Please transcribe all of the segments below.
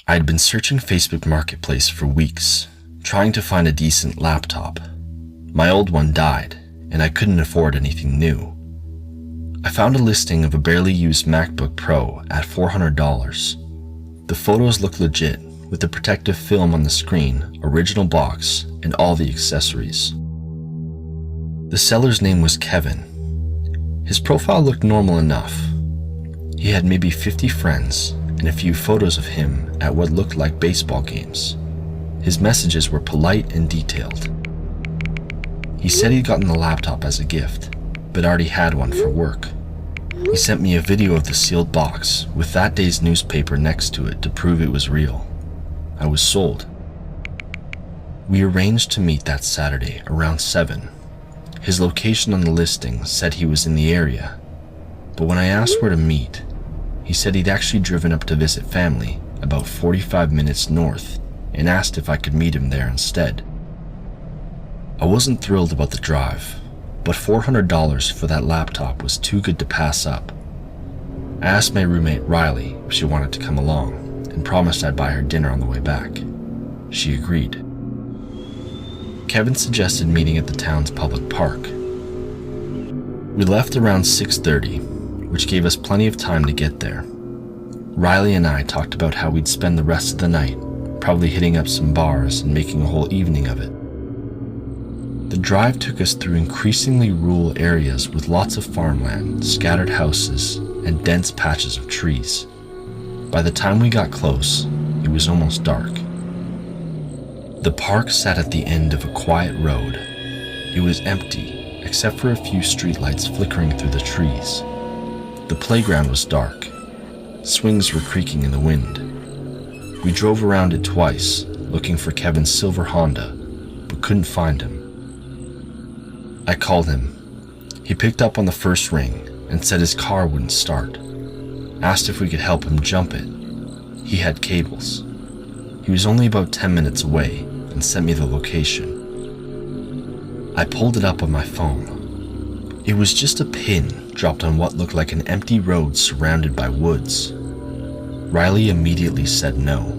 I had been searching Facebook Marketplace for weeks, trying to find a decent laptop. My old one died, and I couldn't afford anything new. I found a listing of a barely used MacBook Pro at $400. The photos looked legit, with the protective film on the screen, original box, and all the accessories. The seller's name was Kevin. His profile looked normal enough. He had maybe 50 friends and a few photos of him at what looked like baseball games. His messages were polite and detailed. He said he'd gotten the laptop as a gift, but already had one for work. He sent me a video of the sealed box with that day's newspaper next to it to prove it was real. I was sold. We arranged to meet that Saturday around 7. His location on the listing said he was in the area, but when I asked where to meet, he said he'd actually driven up to visit family about 45 minutes north and asked if I could meet him there instead. I wasn't thrilled about the drive, but $400 for that laptop was too good to pass up. I asked my roommate Riley if she wanted to come along and promised I'd buy her dinner on the way back. She agreed. Kevin suggested meeting at the town's public park. We left around 6:30, which gave us plenty of time to get there. Riley and I talked about how we'd spend the rest of the night, probably hitting up some bars and making a whole evening of it. The drive took us through increasingly rural areas with lots of farmland, scattered houses, and dense patches of trees. By the time we got close, it was almost dark. The park sat at the end of a quiet road. It was empty, except for a few streetlights flickering through the trees. The playground was dark. Swings were creaking in the wind. We drove around it twice, looking for Kevin's silver Honda, but couldn't find him. I called him. He picked up on the first ring and said his car wouldn't start. Asked if we could help him jump it. He had cables. He was only about 10 minutes away and sent me the location. I pulled it up on my phone. It was just a pin dropped on what looked like an empty road surrounded by woods. Riley immediately said no,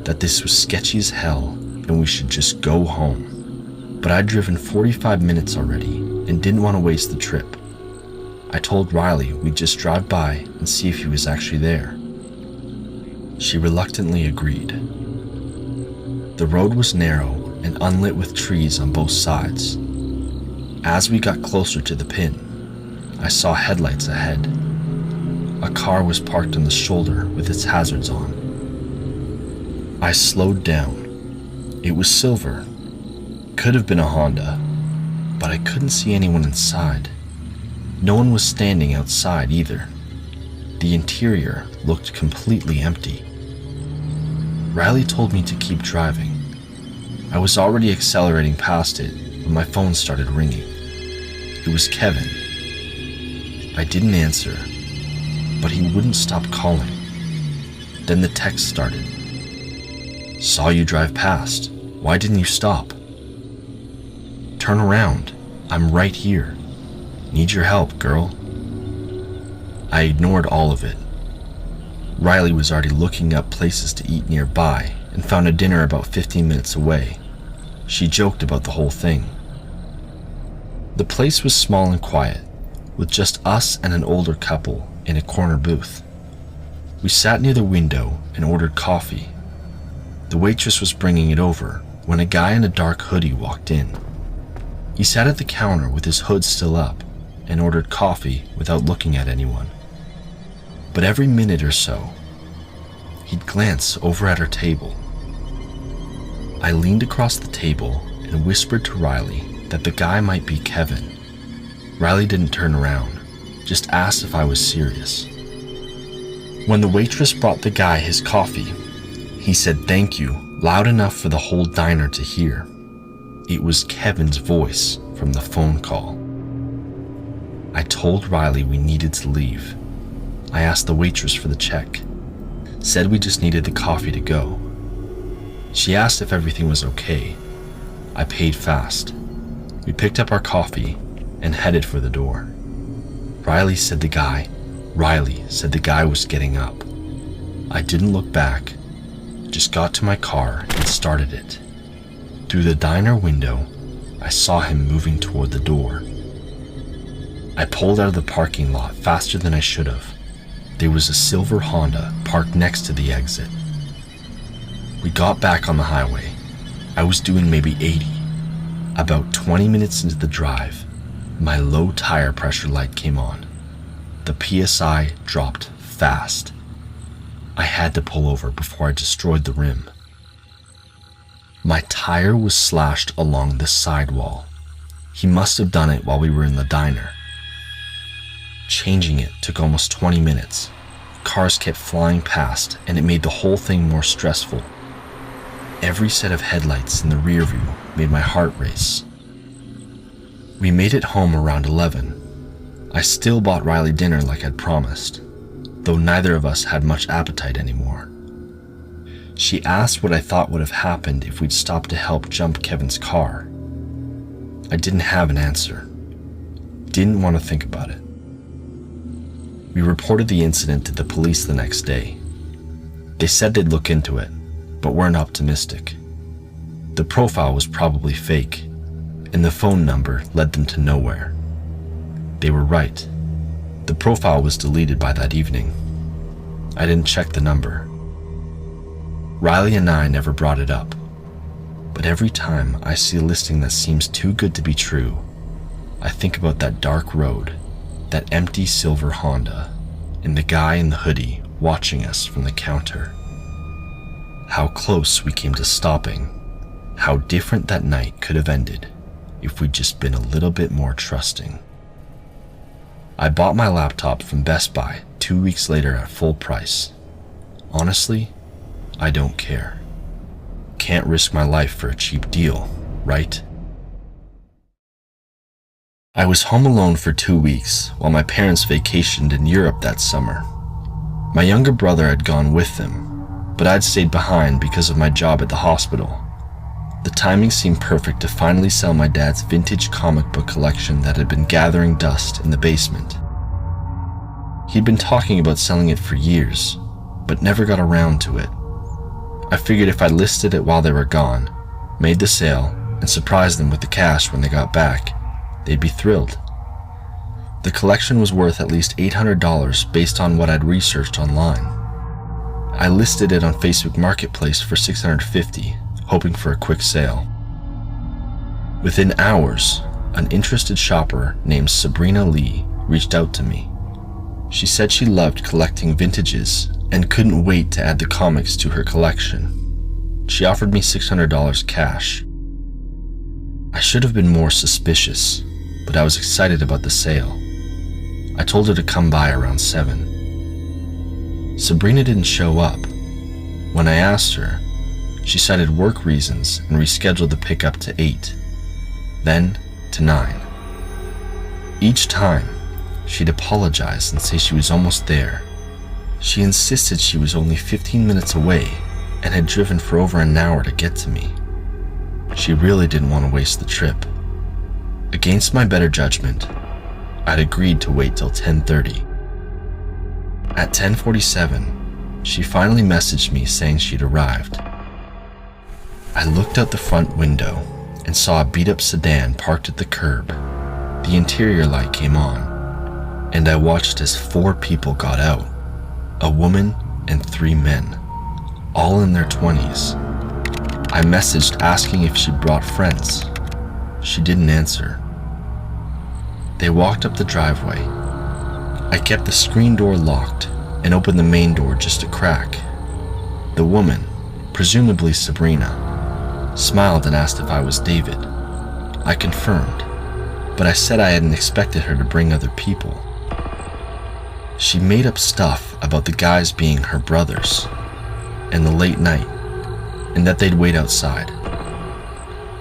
that this was sketchy as hell and we should just go home. But I'd driven 45 minutes already and didn't want to waste the trip. I told Riley we'd just drive by and see if he was actually there. She reluctantly agreed. The road was narrow and unlit with trees on both sides. As we got closer to the pin, I saw headlights ahead. A car was parked on the shoulder with its hazards on. I slowed down. It was silver. Could have been a Honda, but I couldn't see anyone inside. No one was standing outside either. The interior looked completely empty. Riley told me to keep driving. I was already accelerating past it when my phone started ringing. It was Kevin. I didn't answer, but he wouldn't stop calling. Then the text started. Saw you drive past. Why didn't you stop? Turn around. I'm right here. Need your help, girl. I ignored all of it. Riley was already looking up places to eat nearby and found a dinner about 15 minutes away. She joked about the whole thing. The place was small and quiet, with just us and an older couple in a corner booth. We sat near the window and ordered coffee. The waitress was bringing it over when a guy in a dark hoodie walked in. He sat at the counter with his hood still up and ordered coffee without looking at anyone. But every minute or so, he'd glance over at our table. I leaned across the table and whispered to Riley that the guy might be Kevin. Riley didn't turn around, just asked if I was serious. When the waitress brought the guy his coffee, he said thank you loud enough for the whole diner to hear. It was Kevin's voice from the phone call. I told Riley we needed to leave. I asked the waitress for the check. Said we just needed the coffee to go. She asked if everything was okay. I paid fast. We picked up our coffee and headed for the door. Riley said the guy was getting up. I didn't look back, just got to my car and started it. Through the diner window, I saw him moving toward the door. I pulled out of the parking lot faster than I should have. There was a silver Honda parked next to the exit. We got back on the highway. I was doing maybe 80. About 20 minutes into the drive, my low tire pressure light came on. The PSI dropped fast. I had to pull over before I destroyed the rim. My tire was slashed along the sidewall. He must have done it while we were in the diner. Changing it took almost 20 minutes. Cars kept flying past, and it made the whole thing more stressful. Every set of headlights in the rear view made my heart race. We made it home around 11. I still bought Riley dinner like I'd promised, though neither of us had much appetite anymore. She asked what I thought would have happened if we'd stopped to help jump Kevin's car. I didn't have an answer. Didn't want to think about it. We reported the incident to the police the next day. They said they'd look into it, but weren't optimistic. The profile was probably fake, and the phone number led them to nowhere. They were right. The profile was deleted by that evening. I didn't check the number. Riley and I never brought it up, but every time I see a listing that seems too good to be true, I think about that dark road, that empty silver Honda, and the guy in the hoodie watching us from the counter. How close we came to stopping, how different that night could have ended if we'd just been a little bit more trusting. I bought my laptop from Best Buy 2 weeks later at full price. Honestly, I don't care. Can't risk my life for a cheap deal, right? I was home alone for 2 weeks while my parents vacationed in Europe that summer. My younger brother had gone with them, but I'd stayed behind because of my job at the hospital. The timing seemed perfect to finally sell my dad's vintage comic book collection that had been gathering dust in the basement. He'd been talking about selling it for years, but never got around to it. I figured if I listed it while they were gone, made the sale, and surprised them with the cash when they got back, they'd be thrilled. The collection was worth at least $800 based on what I'd researched online. I listed it on Facebook Marketplace for $650, hoping for a quick sale. Within hours, an interested shopper named Sabrina Lee reached out to me. She said she loved collecting vintages and couldn't wait to add the comics to her collection. She offered me $600 cash. I should have been more suspicious, but I was excited about the sale. I told her to come by around 7. Sabrina didn't show up. When I asked her, she cited work reasons and rescheduled the pickup to 8, then to 9. Each time, she'd apologize and say she was almost there. She insisted she was only 15 minutes away and had driven for over an hour to get to me. She really didn't want to waste the trip. Against my better judgment, I'd agreed to wait till 10:30. At 10:47, she finally messaged me saying she'd arrived. I looked out the front window and saw a beat-up sedan parked at the curb. The interior light came on, and I watched as 4 people got out, a woman and 3 men, all in their 20s. I messaged asking if she'd brought friends. She didn't answer. They walked up the driveway. I kept the screen door locked and opened the main door just a crack. The woman, presumably Sabrina, smiled and asked if I was David. I confirmed, but I said I hadn't expected her to bring other people. She made up stuff about the guys being her brothers, and the late night, and that they'd wait outside.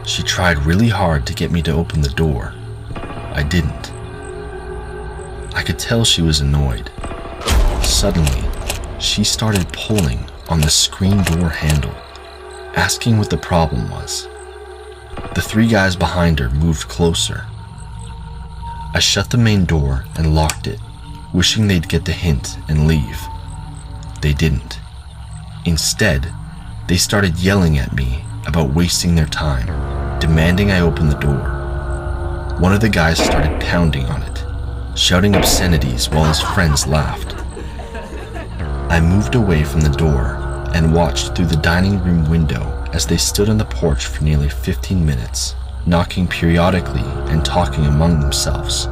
She tried really hard to get me to open the door. I didn't. I could tell she was annoyed. Suddenly, she started pulling on the screen door handle, asking what the problem was. The 3 guys behind her moved closer. I shut the main door and locked it, wishing they'd get the hint and leave. They didn't. Instead, They started yelling at me about wasting their time, demanding I open the door. One of the guys started pounding on it, shouting obscenities while his friends laughed. I moved away from the door and watched through the dining room window as they stood on the porch for nearly 15 minutes, knocking periodically and talking among themselves.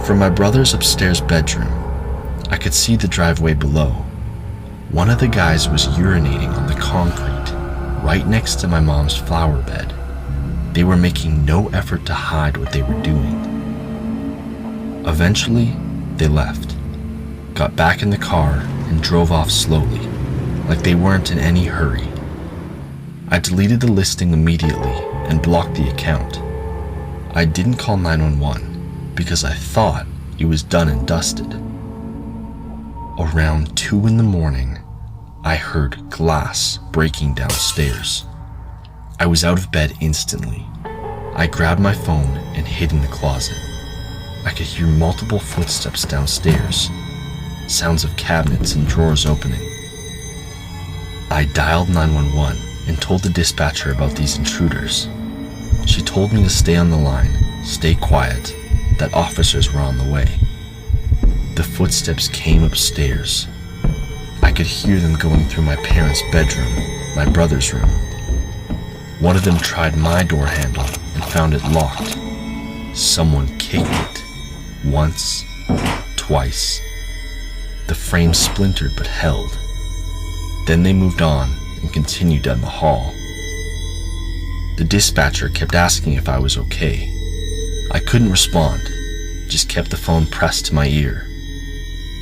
From my brother's upstairs bedroom, I could see the driveway below. One of the guys was urinating on the concrete right next to my mom's flower bed. They were making no effort to hide what they were doing. Eventually, they left, got back in the car, and drove off slowly, like they weren't in any hurry. I deleted the listing immediately and blocked the account. I didn't call 911 because I thought it was done and dusted. Around 2 in the morning, I heard glass breaking downstairs. I was out of bed instantly. I grabbed my phone and hid in the closet. I could hear multiple footsteps downstairs, sounds of cabinets and drawers opening. I dialed 911 and told the dispatcher about these intruders. She told me to stay on the line, stay quiet, that officers were on the way. The footsteps came upstairs. I could hear them going through my parents' bedroom, my brother's room. One of them tried my door handle and found it locked. Someone kicked it. Once, twice. The frame splintered but held. Then they moved on and continued down the hall. The dispatcher kept asking if I was okay. I couldn't respond, just kept the phone pressed to my ear.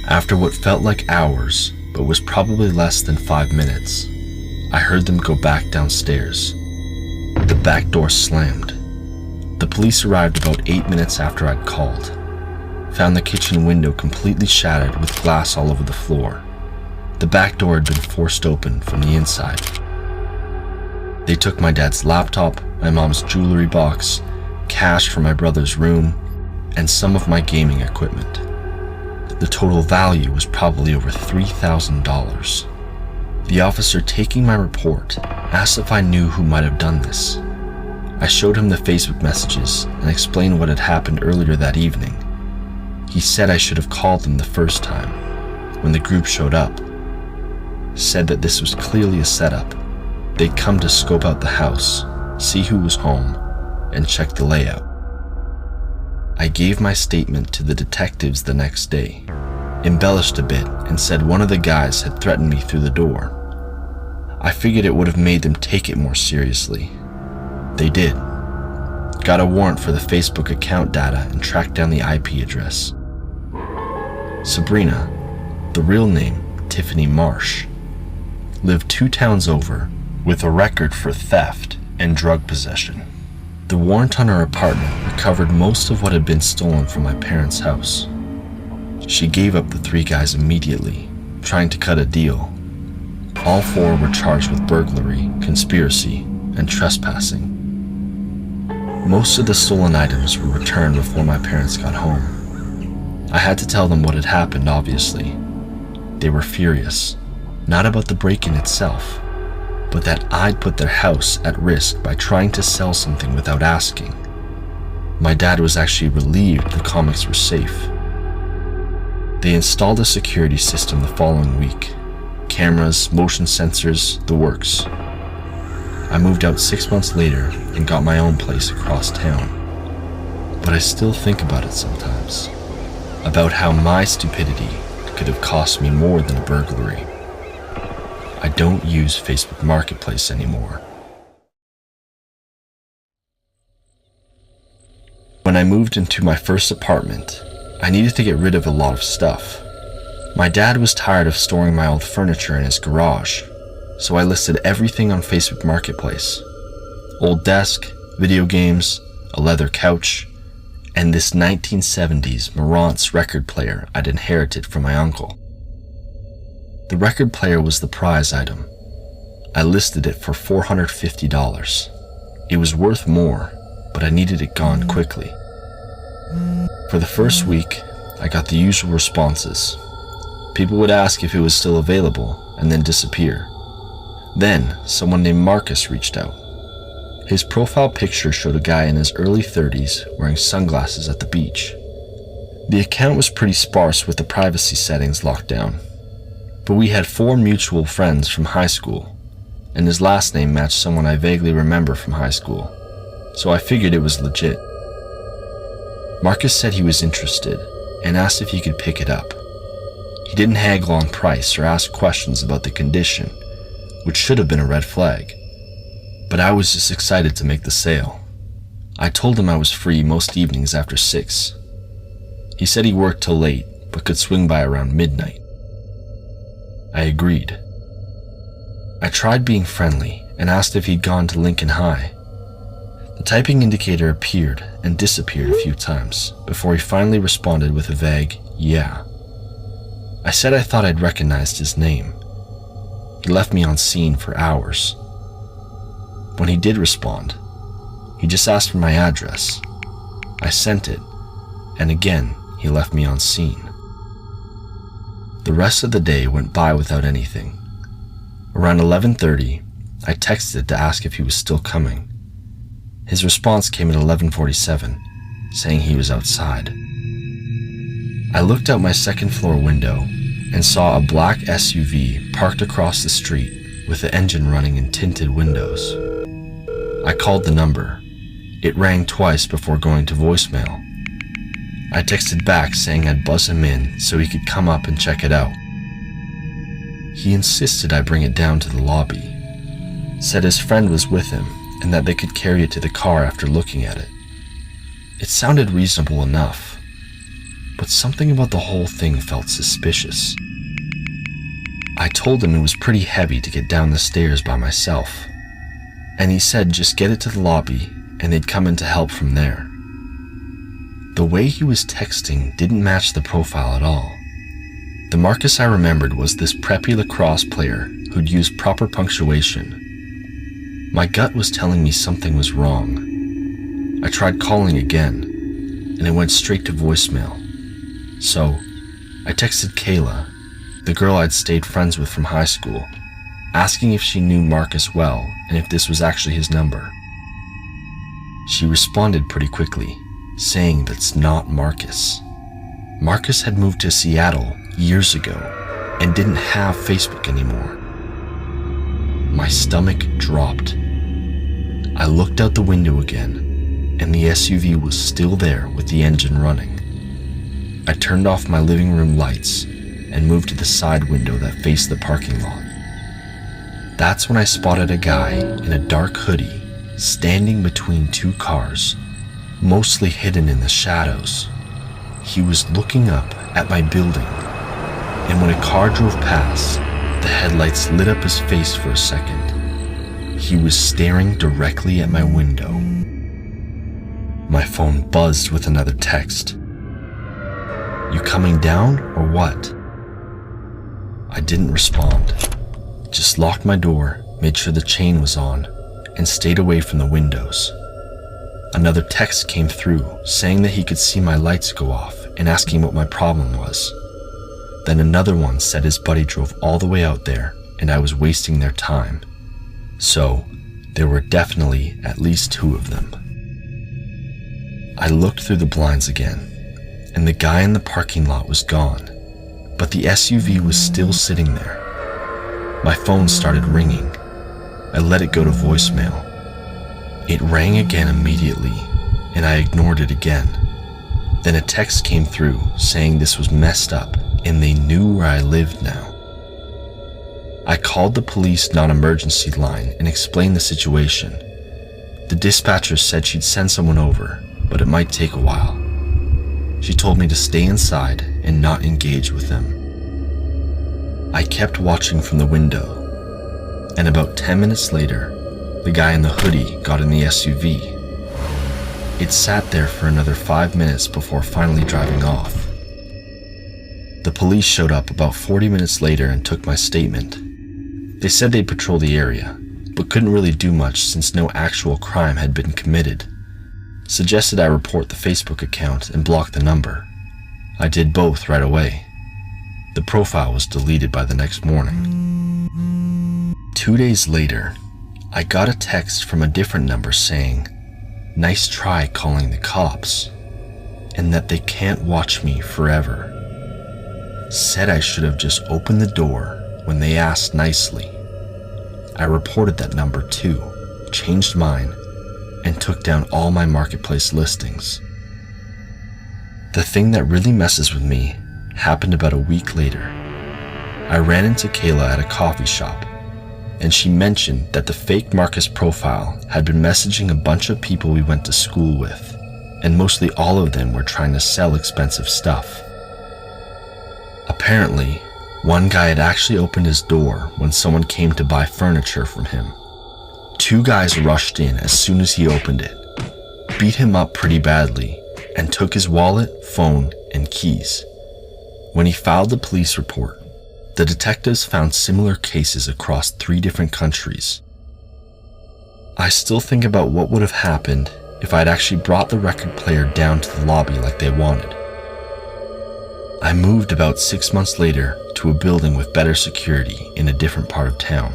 After what felt like hours, but was probably less than 5 minutes, I heard them go back downstairs. The back door slammed. The police arrived about 8 minutes after I'd called. Found the kitchen window completely shattered with glass all over the floor. The back door had been forced open from the inside. They took my dad's laptop, my mom's jewelry box, cash from my brother's room, and some of my gaming equipment. The total value was probably over $3,000. The officer taking my report asked if I knew who might have done this. I showed him the Facebook messages and explained what had happened earlier that evening. He said I should have called them the first time, when the group showed up. Said that this was clearly a setup. They'd come to scope out the house, see who was home, and check the layout. I gave my statement to the detectives the next day, embellished a bit, and said one of the guys had threatened me through the door. I figured it would have made them take it more seriously. They did. Got a warrant for the Facebook account data and tracked down the IP address. Sabrina, the real name Tiffany Marsh, lived 2 towns over with a record for theft and drug possession. The warrant on her apartment recovered most of what had been stolen from my parents' house. She gave up the 3 guys immediately, trying to cut a deal. All 4 were charged with burglary, conspiracy, and trespassing. Most of the stolen items were returned before my parents got home. I had to tell them what had happened, obviously. They were furious, not about the break-in itself, but that I'd put their house at risk by trying to sell something without asking. My dad was actually relieved the comics were safe. They installed a security system the following week. Cameras, motion sensors, the works. I moved out 6 months later and got my own place across town. But I still think about it sometimes. About how my stupidity could have cost me more than a burglary. I don't use Facebook Marketplace anymore. When I moved into my first apartment, I needed to get rid of a lot of stuff. My dad was tired of storing my old furniture in his garage, so I listed everything on Facebook Marketplace. Old desk, video games, a leather couch, and this 1970s Marantz record player I'd inherited from my uncle. The record player was the prize item. I listed it for $450. It was worth more, but I needed it gone quickly. For the first week, I got the usual responses. People would ask if it was still available and then disappear. Then, someone named Marcus reached out. His profile picture showed a guy in his early 30s wearing sunglasses at the beach. The account was pretty sparse with the privacy settings locked down, but we had 4 mutual friends from high school, and his last name matched someone I vaguely remember from high school, so I figured it was legit. Marcus said he was interested and asked if he could pick it up. He didn't haggle on price or ask questions about the condition, which should have been a red flag. But I was just excited to make the sale. I told him I was free most evenings after 6. He said he worked till late, but could swing by around midnight. I agreed. I tried being friendly and asked if he'd gone to Lincoln High. The typing indicator appeared and disappeared a few times before he finally responded with a vague, "Yeah." I said I thought I'd recognized his name. He left me on scene for hours. When he did respond, he just asked for my address. I sent it, and again, he left me on scene. The rest of the day went by without anything. Around 11:30, I texted to ask if he was still coming. His response came at 11:47, saying he was outside. I looked out my second-floor window and saw a black SUV parked across the street with the engine running in tinted windows. I called the number. It rang twice before going to voicemail. I texted back saying I'd buzz him in so he could come up and check it out. He insisted I bring it down to the lobby, said his friend was with him and that they could carry it to the car after looking at it. It sounded reasonable enough, but something about the whole thing felt suspicious. I told him it was pretty heavy to get down the stairs by myself, and he said just get it to the lobby and they'd come in to help from there. The way he was texting didn't match the profile at all. The Marcus I remembered was this preppy lacrosse player who'd used proper punctuation. My gut was telling me something was wrong. I tried calling again, and it went straight to voicemail. So, I texted Kayla, the girl I'd stayed friends with from high school, asking if she knew Marcus well and if this was actually his number. She responded pretty quickly, saying that's not Marcus. Marcus had moved to Seattle years ago and didn't have Facebook anymore. My stomach dropped. I looked out the window again, and the SUV was still there with the engine running. I turned off my living room lights and moved to the side window that faced the parking lot. That's when I spotted a guy in a dark hoodie standing between 2 cars, mostly hidden in the shadows. He was looking up at my building, and when a car drove past, the headlights lit up his face for a second. He was staring directly at my window. My phone buzzed with another text. "You coming down or what?" I didn't respond, just locked my door, made sure the chain was on, and stayed away from the windows. Another text came through saying that he could see my lights go off and asking what my problem was. Then another one said his buddy drove all the way out there and I was wasting their time. So, there were definitely at least 2 of them. I looked through the blinds again, and the guy in the parking lot was gone, but the SUV was still sitting there. My phone started ringing. I let it go to voicemail. It rang again immediately, and I ignored it again. Then a text came through saying this was messed up and they knew where I lived now. I called the police non-emergency line and explained the situation. The dispatcher said she'd send someone over, but it might take a while. She told me to stay inside and not engage with them. I kept watching from the window, and about 10 minutes later, the guy in the hoodie got in the SUV. It sat there for another 5 minutes before finally driving off. The police showed up about 40 minutes later and took my statement. They said they'd patrol the area, but couldn't really do much since no actual crime had been committed. Suggested I report the Facebook account and block the number. I did both right away. The profile was deleted by the next morning. 2 days later, I got a text from a different number saying, "Nice try calling the cops," and that they can't watch me forever. Said I should have just opened the door when they asked nicely. I reported that number too, changed mine, and took down all my marketplace listings. The thing that really messes with me happened about a week later. I ran into Kayla at a coffee shop, and she mentioned that the fake Marcus profile had been messaging a bunch of people we went to school with, and mostly all of them were trying to sell expensive stuff. Apparently, one guy had actually opened his door when someone came to buy furniture from him. 2 guys rushed in as soon as he opened it, beat him up pretty badly, and took his wallet, phone, and keys. When he filed the police report, the detectives found similar cases across 3 different countries. I still think about what would have happened if I'd actually brought the record player down to the lobby like they wanted. I moved about 6 months later to a building with better security in a different part of town.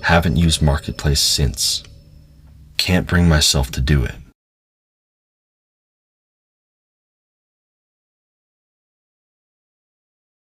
Haven't used Marketplace since. Can't bring myself to do it.